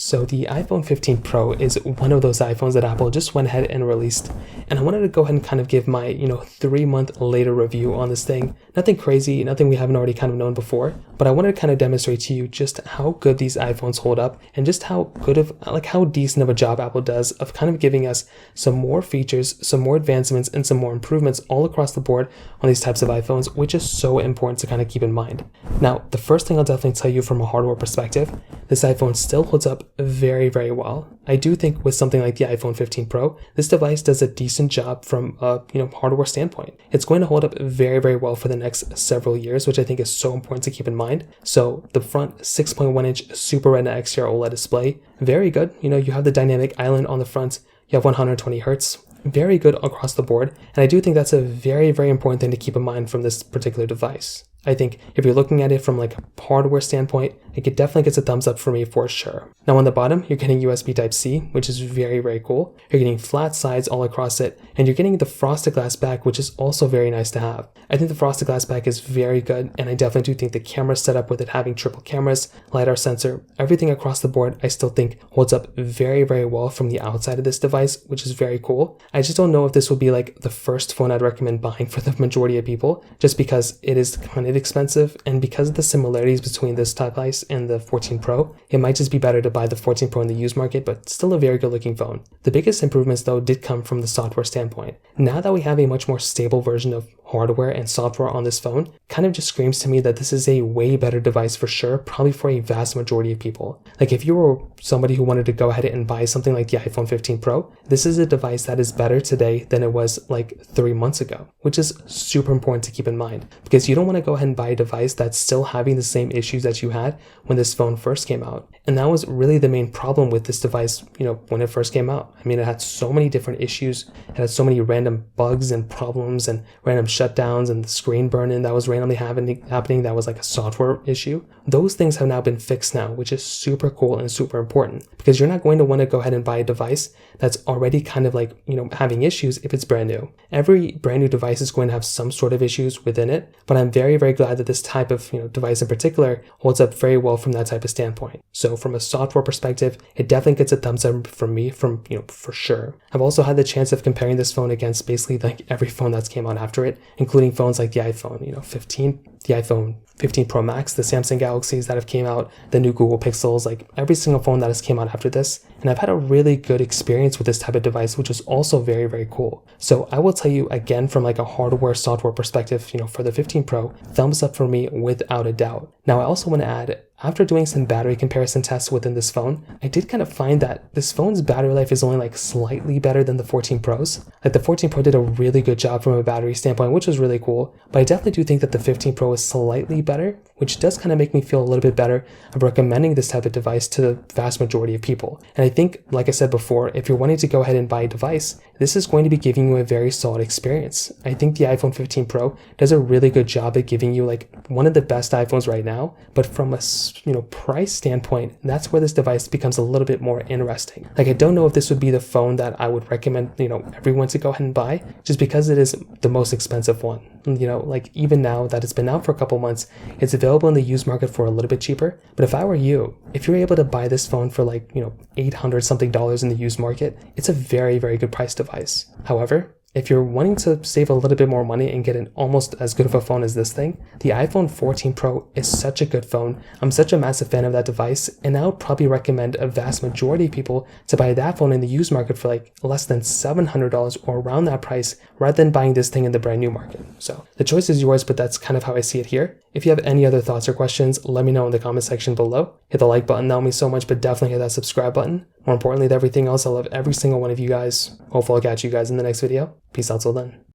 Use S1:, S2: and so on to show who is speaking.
S1: So the iPhone 15 Pro is one of those iPhones that Apple just went ahead and released. And I wanted to go ahead and kind of give my, 3-month later review on this thing. Nothing crazy, nothing we haven't already kind of known before, but I wanted to kind of demonstrate to you just how good these iPhones hold up and just how decent of a job Apple does of kind of giving us some more features, some more advancements, and some more improvements all across the board on these types of iPhones, which is so important to kind of keep in mind. Now, the first thing I'll definitely tell you from a hardware perspective, this iPhone still holds up very, very well. I do think with something like the iPhone 15 Pro, this device does a decent job from a hardware standpoint. It's going to hold up very, very well for the next several years, which I think is so important to keep in mind. So the front 6.1-inch Super Retina XDR OLED display, very good. You have the dynamic island on the front. You have 120 hertz. Very good across the board. And I do think that's a very, very important thing to keep in mind from this particular device. I think if you're looking at it from like a hardware standpoint, it definitely gets a thumbs up for me for sure. Now on the bottom, you're getting USB Type-C, which is very, very cool. You're getting flat sides all across it, and you're getting the frosted glass back, which is also very nice to have. I think the frosted glass back is very good, and I definitely do think the camera setup with it having triple cameras, LiDAR sensor, everything across the board, I still think holds up very, very well from the outside of this device, which is very cool. I just don't know if this would be like the first phone I'd recommend buying for the majority of people, just because it is kind of expensive, and because of the similarities between this device and the 14 Pro, it might just be better to buy the 14 Pro in the used market, but still a very good looking phone. The biggest improvements though did come from the software standpoint. Now that we have a much more stable version of hardware and software on this phone, kind of just screams to me that this is a way better device for sure, probably for a vast majority of people. Like if you were somebody who wanted to go ahead and buy something like the iPhone 15 Pro, this is a device that is better today than it was like 3 months ago, which is super important to keep in mind, because you don't want to go ahead and buy a device that's still having the same issues that you had when this phone first came out. And that was really the main problem with this device, when it first came out. I mean, it had so many different issues. It had so many random bugs and problems and random shutdowns, and the screen burn-in that was randomly happening that was like a software issue. Those things have now been fixed now, which is super cool and super important, because you're not going to want to go ahead and buy a device that's already kind of like, having issues if it's brand new. Every brand new device is going to have some sort of issues within it, but I'm very, very glad that this type of, device in particular holds up very well from that type of standpoint. So from a software perspective, it definitely gets a thumbs up from me, for sure. I've also had the chance of comparing this phone against basically like every phone that's came out after it, including phones like the iPhone, 15, the iPhone 15 Pro Max, the Samsung Galaxies that have came out, the new Google Pixels, like every single phone that has came out after this. And I've had a really good experience with this type of device, which was also very, very cool. So I will tell you again, from like a hardware software perspective, for the 15 Pro, thumbs up for me without a doubt. Now I also want to add, after doing some battery comparison tests within this phone, I did kind of find that this phone's battery life is only like slightly better than the 14 Pros. Like the 14 Pro did a really good job from a battery standpoint, which was really cool, but I definitely do think that the 15 Pro is slightly better, which does kind of make me feel a little bit better of recommending this type of device to the vast majority of people. And I think, like I said before, if you're wanting to go ahead and buy a device, this is going to be giving you a very solid experience. I think the iPhone 15 Pro does a really good job at giving you like one of the best iPhones right now, but from a price standpoint, that's where this device becomes a little bit more interesting. Like I don't know if this would be the phone that I would recommend, everyone to go ahead and buy, just because it is the most expensive one. Like even now that it's been out for a couple months, it's available in the used market for a little bit cheaper. But if I were you, if you're able to buy this phone for like, $800 something in the used market, it's a very, very good price device. However, if you're wanting to save a little bit more money and get an almost as good of a phone as this thing, the iPhone 14 Pro is such a good phone. I'm such a massive fan of that device, and I would probably recommend a vast majority of people to buy that phone in the used market for like less than $700 or around that price, rather than buying this thing in the brand new market. So the choice is yours, but that's kind of how I see it here. If you have any other thoughts or questions, let me know in the comment section below. Hit the like button, that will mean so much, but definitely hit that subscribe button. More importantly than everything else, I love every single one of you guys. Hopefully I'll catch you guys in the next video. Peace out till then.